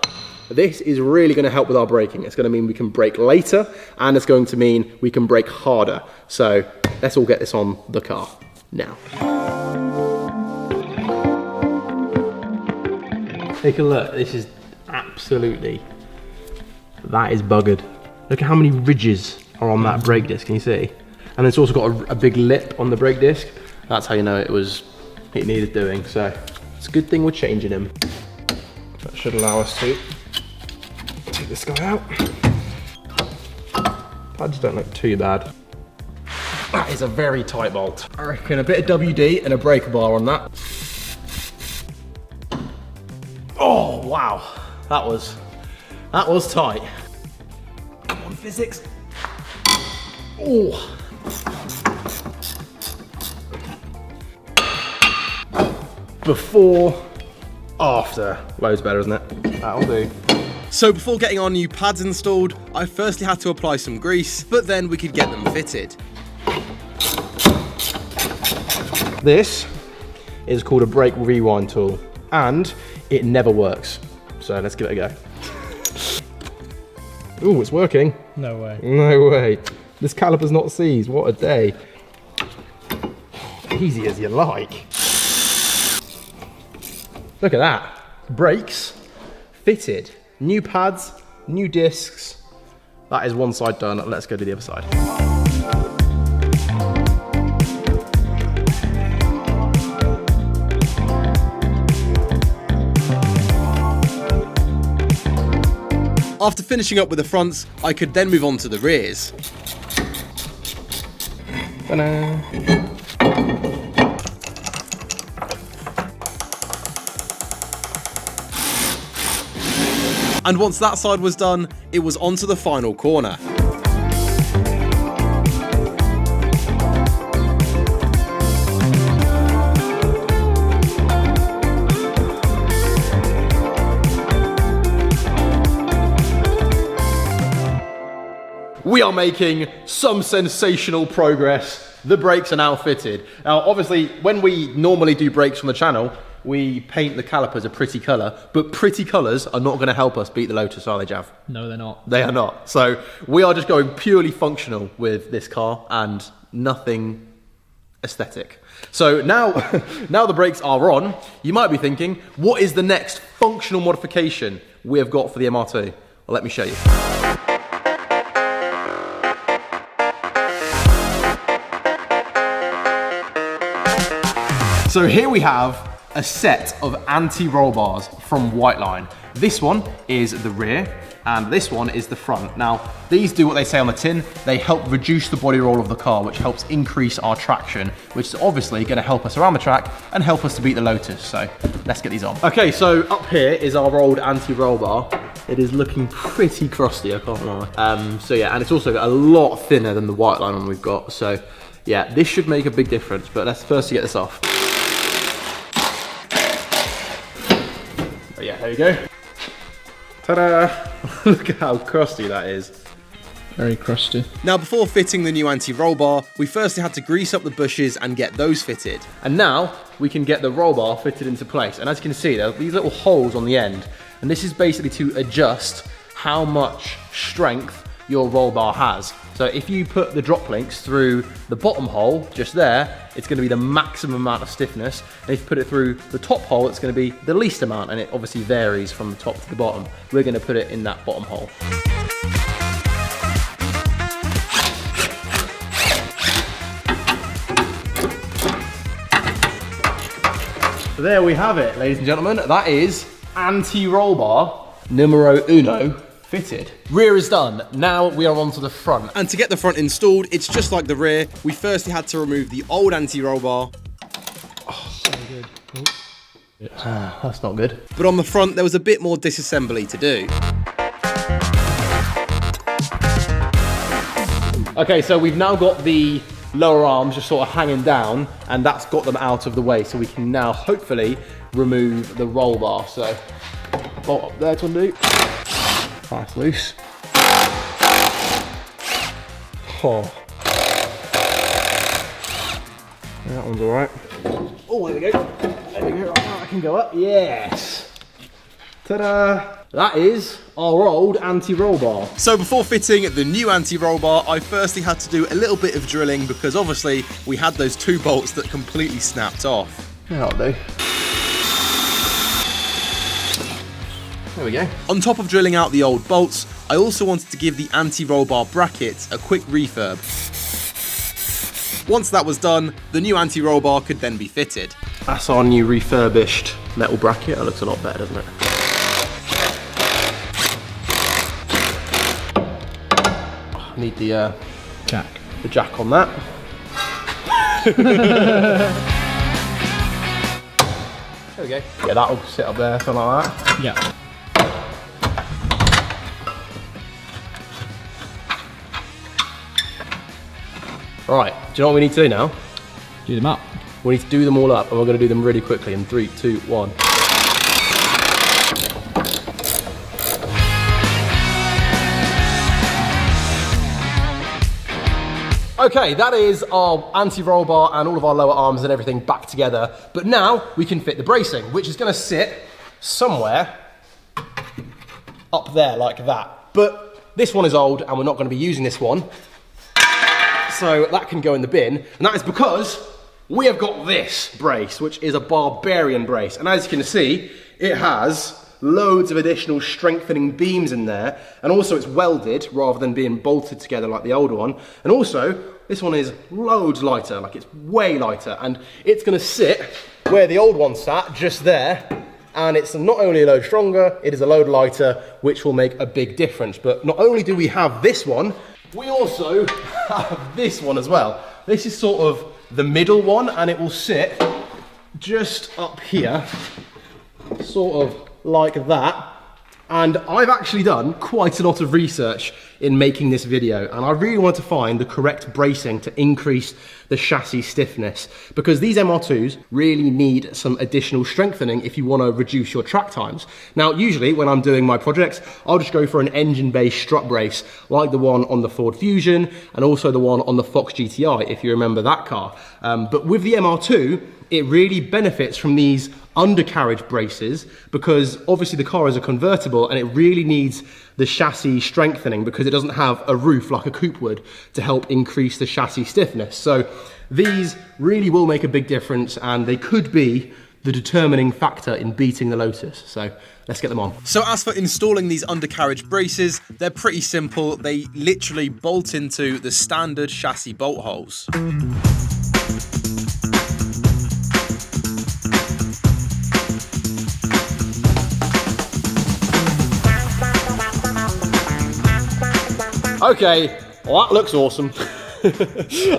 this is really going to help with our braking. It's going to mean we can brake later, and it's going to mean we can brake harder. So let's all get this on the car now. Take a look. This is absolutely, that is buggered. Look at how many ridges are on that brake disc. Can you see? And it's also got a big lip on the brake disc. That's how you know it needed doing. So it's a good thing we're changing him. That should allow us to take this guy out. Pads don't look too bad. That is a very tight bolt. I reckon a bit of WD and a breaker bar on that. Oh, wow. That was tight. Come on, physics. Oh. Before, after. Loads better, isn't it? That'll do. So before getting our new pads installed, I firstly had to apply some grease, but then we could get them fitted. This is called a brake rewind tool, and it never works. So let's give it a go. Ooh, it's working. No way. No way. This caliper's not seized. What a day. Easy as you like. Look at that. Brakes fitted. New pads, new discs. That is one side done. Let's go to the other side. After finishing up with the fronts, I could then move on to the rears. Ta-da. And once that side was done, it was on to the final corner. we are making some sensational progress. The brakes are now fitted. Now, obviously, when we normally do brakes on the channel, we paint the calipers a pretty colour, but pretty colours are not going to help us beat the Lotus, are they, Jav? No, they're not. They are not. So we are just going purely functional with this car and nothing aesthetic. So now, now the brakes are on, you might be thinking, what is the next functional modification we have got for the MR2? Well, let me show you. So here we have a set of anti-roll bars from Whiteline. This one is the rear and this one is the front. Now, these do what they say on the tin. They help reduce the body roll of the car, which helps increase our traction, which is obviously gonna help us around the track and help us to beat the Lotus. So let's get these on. Okay, so up here is our old anti-roll bar. It is looking pretty crusty, I can't lie. So yeah, and it's also a lot thinner than the Whiteline one we've got. So yeah, this should make a big difference, but let's first get this off. Yeah, there you go. Ta-da! Look at how crusty that is. Very crusty. Now, before fitting the new anti-roll bar, we firstly had to grease up the bushes and get those fitted. And now we can get the roll bar fitted into place. And as you can see, there are these little holes on the end. And this is basically to adjust how much strength your roll bar has. So if you put the drop links through the bottom hole, just there, it's gonna be the maximum amount of stiffness. And if you put it through the top hole, it's gonna be the least amount, and it obviously varies from the top to the bottom. We're gonna put it in that bottom hole. So there we have it, ladies and gentlemen. That is anti-roll bar numero uno fitted. Rear is done. Now we are on to the front. And to get the front installed, it's just like the rear. We firstly had to remove the old anti-roll bar. Oh, so good. Oh. That's not good. But on the front, there was a bit more disassembly to do. Okay, so we've now got the lower arms just sort of hanging down, and that's got them out of the way, so we can now hopefully remove the roll bar. So bolt up there to undo. Nice loose. Oh. That one's all right. Oh, there we go. There we go. Right, I can go up. Yes. Ta-da. That is our old anti-roll bar. So before fitting the new anti-roll bar, I firstly had to do a little bit of drilling because obviously we had those two bolts that completely snapped off. Yeah, that'll do. There we go. On top of drilling out the old bolts, I also wanted to give the anti-roll bar brackets a quick refurb. Once that was done, the new anti-roll bar could then be fitted. That's our new refurbished metal bracket. That looks a lot better, doesn't it? I need the jack on that. There we go. Yeah, that'll sit up there, something like that. Yeah. Right, do you know what we need to do now? Do them up. We need to do them all up, and we're going to do them really quickly in 3, 2, 1. Okay, that is our anti-roll bar and all of our lower arms and everything back together. But now we can fit the bracing, which is going to sit somewhere up there like that. But this one is old, and we're not going to be using this one. So that can go in the bin, and that is because we have got this brace, which is a barbarian brace. And as you can see, it has loads of additional strengthening beams in there, and also it's welded rather than being bolted together like the older one. And also, this one is loads lighter, like it's way lighter, and it's gonna sit where the old one sat, just there. And it's not only a load stronger, it is a load lighter, which will make a big difference. But not only do we have this one, we also have this one as well. This is sort of the middle one, and it will sit just up here, sort of like that. And I've actually done quite a lot of research in making this video, and I really wanted to find the correct bracing to increase the chassis stiffness, because these MR2s really need some additional strengthening if you want to reduce your track times. Now, usually when I'm doing my projects, I'll just go for an engine-based strut brace like the one on the Ford Fusion and also the one on the Fox GTI, if you remember that car. But with the MR2, it really benefits from these undercarriage braces, because obviously the car is a convertible and it really needs the chassis strengthening because it doesn't have a roof like a coupe would to help increase the chassis stiffness. So these really will make a big difference, and they could be the determining factor in beating the Lotus. So let's get them on. So as for installing these undercarriage braces, they're pretty simple. They literally bolt into the standard chassis bolt holes. Okay, well that looks awesome.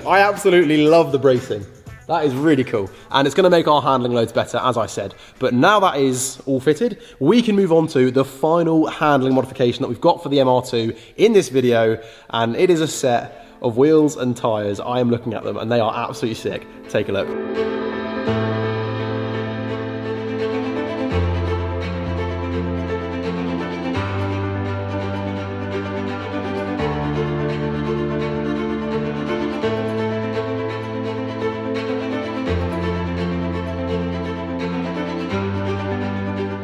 I absolutely love the bracing. That is really cool. And it's gonna make our handling loads better, as I said. But now that is all fitted, we can move on to the final handling modification that we've got for the MR2 in this video. And it is a set of wheels and tires. I am looking at them and they are absolutely sick. Take a look.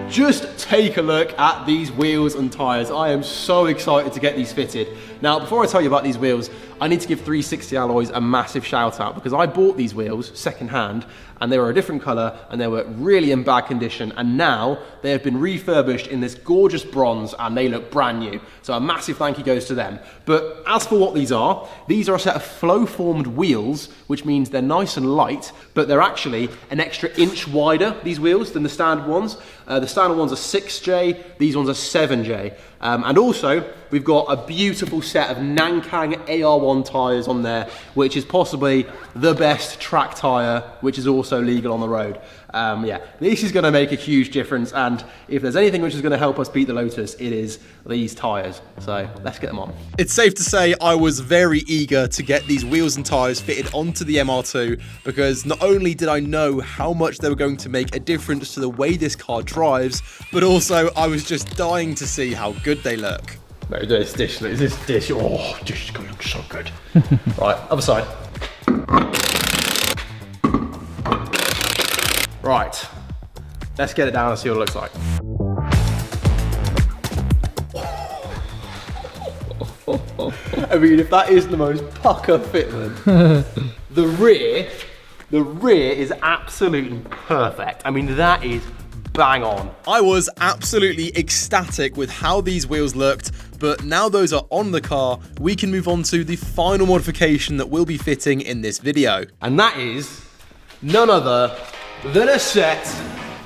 Just take a look at these wheels and tires. I am so excited to get these fitted. Now, before I tell you about these wheels, I need to give 360 Alloys a massive shout out, because I bought these wheels second hand and they were a different color and they were really in bad condition, and now they have been refurbished in this gorgeous bronze and they look brand new. So a massive thank you goes to them. But as for what these are a set of flow formed wheels, which means they're nice and light, but they're actually an extra inch wider, these wheels, than the standard ones. The standard ones are 6J, these ones are 7J. And also, we've got a beautiful set of Nankang AR1 tyres on there, which is possibly the best track tyre, which is also legal on the road. Yeah, this is going to make a huge difference, and if there's anything which is going to help us beat the Lotus, it is these tyres. So let's get them on. It's safe to say I was very eager to get these wheels and tyres fitted onto the MR2, because not only did I know how much they were going to make a difference to the way this car drives, but also I was just dying to see how good they look. No, this dish, oh, this is going to look so good. Right, other side. Right, let's get it down and see what it looks like. I mean, if that is the most pucker fitment. The rear is absolutely perfect. I mean, that is bang on. I was absolutely ecstatic with how these wheels looked, but now those are on the car, we can move on to the final modification that we'll be fitting in this video. And that is none other than a set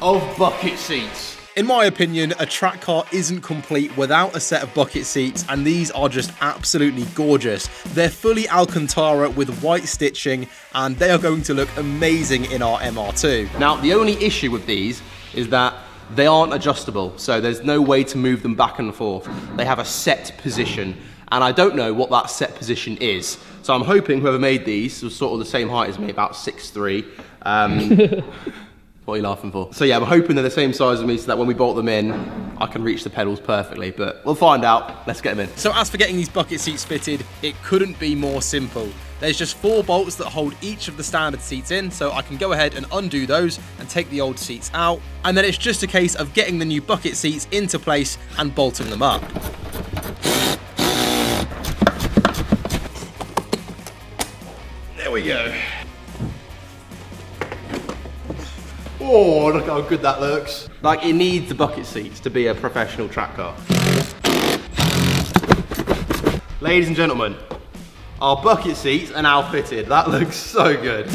of bucket seats. In my opinion, a track car isn't complete without a set of bucket seats, and these are just absolutely gorgeous. They're fully Alcantara with white stitching, and they are going to look amazing in our MR2. Now, the only issue with these is that they aren't adjustable, so there's no way to move them back and forth. They have a set position, and I don't know what that set position is. So I'm hoping whoever made these was sort of the same height as me, about 6'3". What are you laughing for? So yeah, I'm hoping they're the same size as me so that when we bolt them in, I can reach the pedals perfectly, but we'll find out. Let's get them in. So as for getting these bucket seats fitted, it couldn't be more simple. There's just 4 bolts that hold each of the standard seats in, so I can go ahead and undo those and take the old seats out. And then it's just a case of getting the new bucket seats into place and bolting them up. There we go. Oh, look how good that looks. Like, it needs the bucket seats to be a professional track car. Ladies and gentlemen, our bucket seats are now fitted. That looks so good.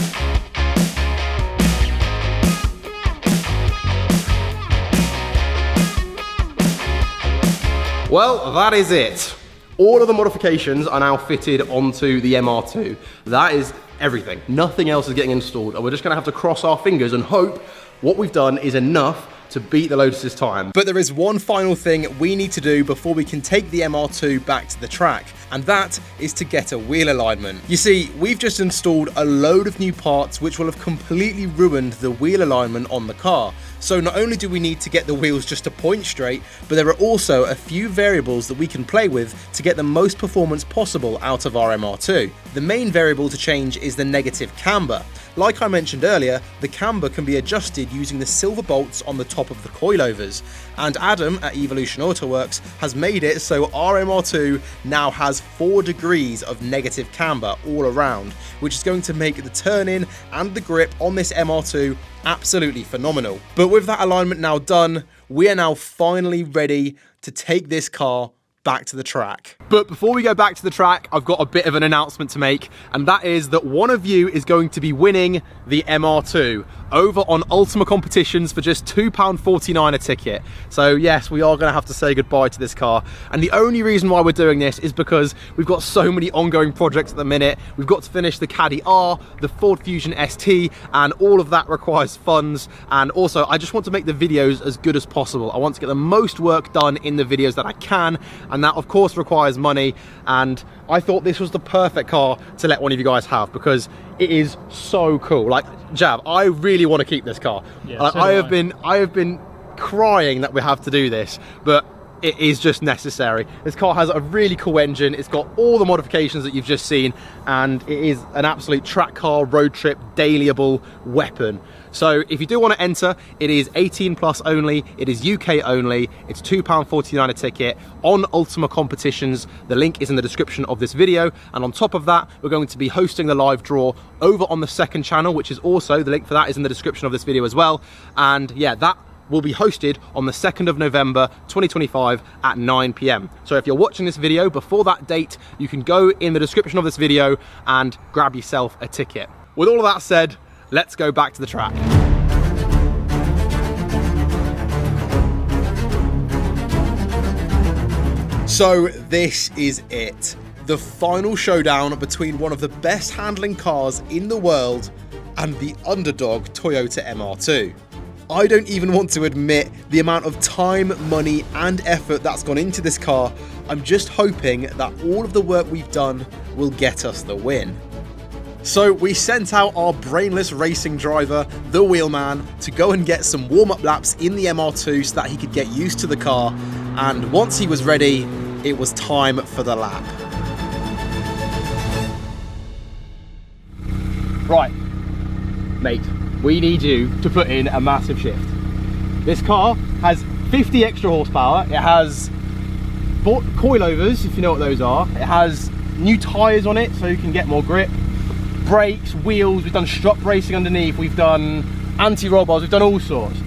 Well, that is it. All of the modifications are now fitted onto the MR2. That is everything. Nothing else is getting installed, and we're just gonna have to cross our fingers and hope what we've done is enough to beat the Lotus's time. But there is one final thing we need to do before we can take the MR2 back to the track, and that is to get a wheel alignment. You see, we've just installed a load of new parts which will have completely ruined the wheel alignment on the car. So not only do we need to get the wheels just to point straight, but there are also a few variables that we can play with to get the most performance possible out of our MR2. The main variable to change is the negative camber. Like I mentioned earlier, the camber can be adjusted using the silver bolts on the top of the coilovers, and Adam at Evolution Autoworks has made it so our MR2 now has 4 degrees of negative camber all around, which is going to make the turn-in and the grip on this MR2 absolutely phenomenal. But with that alignment now done, we are now finally ready to take this car back to the track. But before we go back to the track, I've got a bit of an announcement to make, and that is that one of you is going to be winning the MR2 over on Ultima Competitions for just £2.49 a ticket. So yes, we are going to have to say goodbye to this car, and the only reason why we're doing this is because we've got so many ongoing projects at the minute. We've got to finish the Caddy R, the Ford Fusion ST, and all of that requires funds, and also I just want to make the videos as good as possible. I want to get the most work done in the videos that I can, and that of course requires money, and I thought this was the perfect car to let one of you guys have because it is so cool. Like, Jav, I really want to keep this car. Yeah, like, so I have been crying that we have to do this, but it is just necessary. This car has a really cool engine, it's got all the modifications that you've just seen, and it is an absolute track car, road trip, dailyable weapon. So if you do want to enter, it is 18 plus only, it is UK only, it's £2.49 a ticket on Ultima Competitions. The link is in the description of this video, and on top of that, we're going to be hosting the live draw over on the second channel, which is also, the link for that is in the description of this video as well. And yeah, that will be hosted on the 2nd of November 2025 at 9 PM. So if you're watching this video before that date, you can go in the description of this video and grab yourself a ticket. With all of that said, let's go back to the track. So this is it. The final showdown between one of the best handling cars in the world and the underdog Toyota MR2. I don't even want to admit the amount of time, money and effort that's gone into this car. I'm just hoping that all of the work we've done will get us the win. So we sent out our brainless racing driver, the Wheelman, to go and get some warm-up laps in the MR2 so that he could get used to the car, and once he was ready, it was time for the lap. Right, mate, we need you to put in a massive shift. This car has 50 extra horsepower, it has coilovers, if you know what those are, it has new tyres on it so you can get more grip, brakes, wheels, we've done strut bracing underneath, we've done anti-roll bars, we've done all sorts.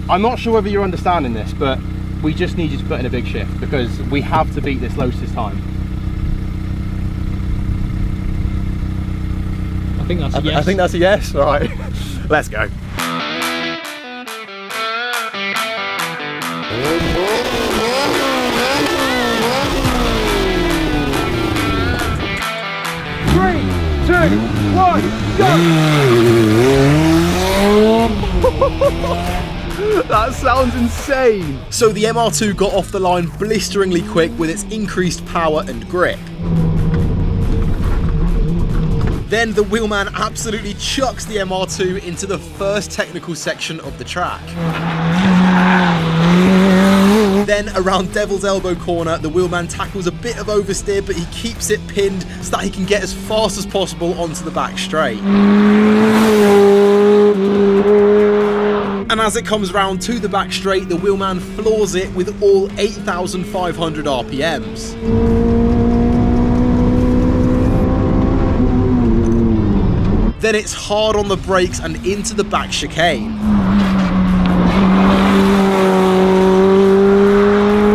I'm not sure whether you're understanding this, but we just need you to put in a big shift because we have to beat this Lotus time. I think that's a yes. I think that's a yes. All right, let's go. Three, two, one, go! That sounds insane. So the MR2 got off the line blisteringly quick with its increased power and grip. Then the Wheelman absolutely chucks the MR2 into the first technical section of the track. Then around Devil's Elbow corner, the Wheelman tackles a bit of oversteer, but he keeps it pinned so that he can get as fast as possible onto the back straight. And as it comes round to the back straight, the Wheelman floors it with all 8,500 RPMs. Then it's hard on the brakes and into the back chicane.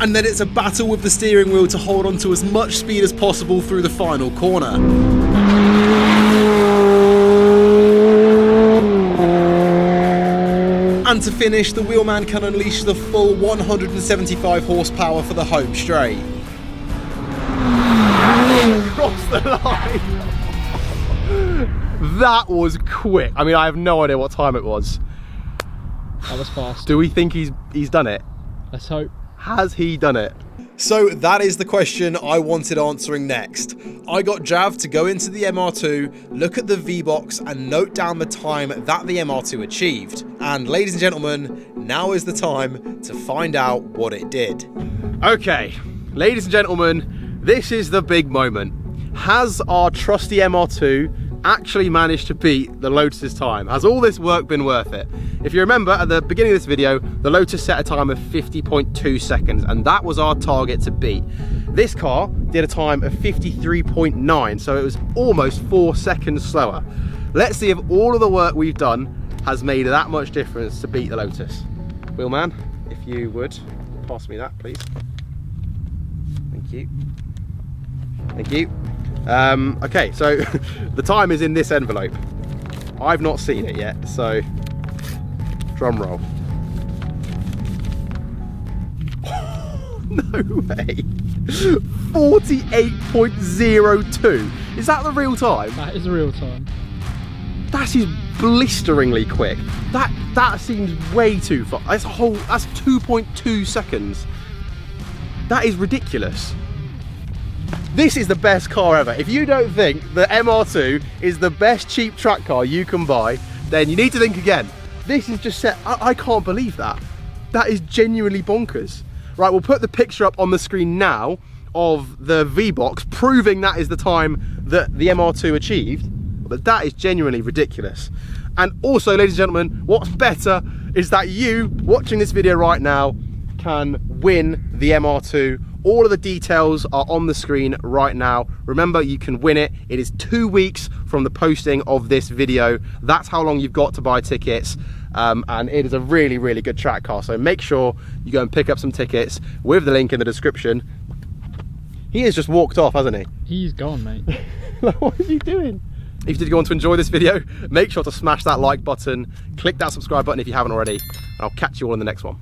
And then it's a battle with the steering wheel to hold on to as much speed as possible through the final corner. And to finish, the Wheelman can unleash the full 175 horsepower for the home straight. Across the line! That was quick. I mean, I have no idea what time it was. That was fast. Do we think he's done it? Let's hope. Has he done it? So that is the question I wanted answering next. I got Jav to go into the MR2, look at the V-Box and note down the time that the MR2 achieved. And ladies and gentlemen, now is the time to find out what it did. Okay, ladies and gentlemen, this is the big moment. Has our trusty MR2 actually managed to beat the Lotus's time? Has all this work been worth it? If you remember, at the beginning of this video, the Lotus set a time of 50.2 seconds, and that was our target to beat. This car did a time of 53.9, so it was almost 4 seconds slower. Let's see if all of the work we've done has made that much difference to beat the Lotus. Wheelman, if you would, pass me that, please. Thank you. Thank you. Okay, so the time is in this envelope. I've not seen it yet, so drum roll. No way. 48.02. Is that the real time? That is the real time. That is blisteringly quick. That seems way too far. That's 2.2 seconds. That is ridiculous. This is the best car ever. If you don't think the MR2 is the best cheap track car you can buy, then you need to think again. This is just set, I can't believe that. That is genuinely bonkers. Right, we'll put the picture up on the screen now of the V-Box, proving that is the time that the MR2 achieved, but that is genuinely ridiculous. And also, ladies and gentlemen, what's better is that you, watching this video right now, can win the MR2. All of the details are on the screen right now. Remember, you can win it. It is 2 weeks from the posting of this video. That's how long you've got to buy tickets. And it is a really, really good track car. So make sure you go and pick up some tickets with the link in the description. He has just walked off, hasn't he? He's gone, mate. What is he doing? If you did go on to enjoy this video, make sure to smash that like button, click that subscribe button if you haven't already, and I'll catch you all in the next one.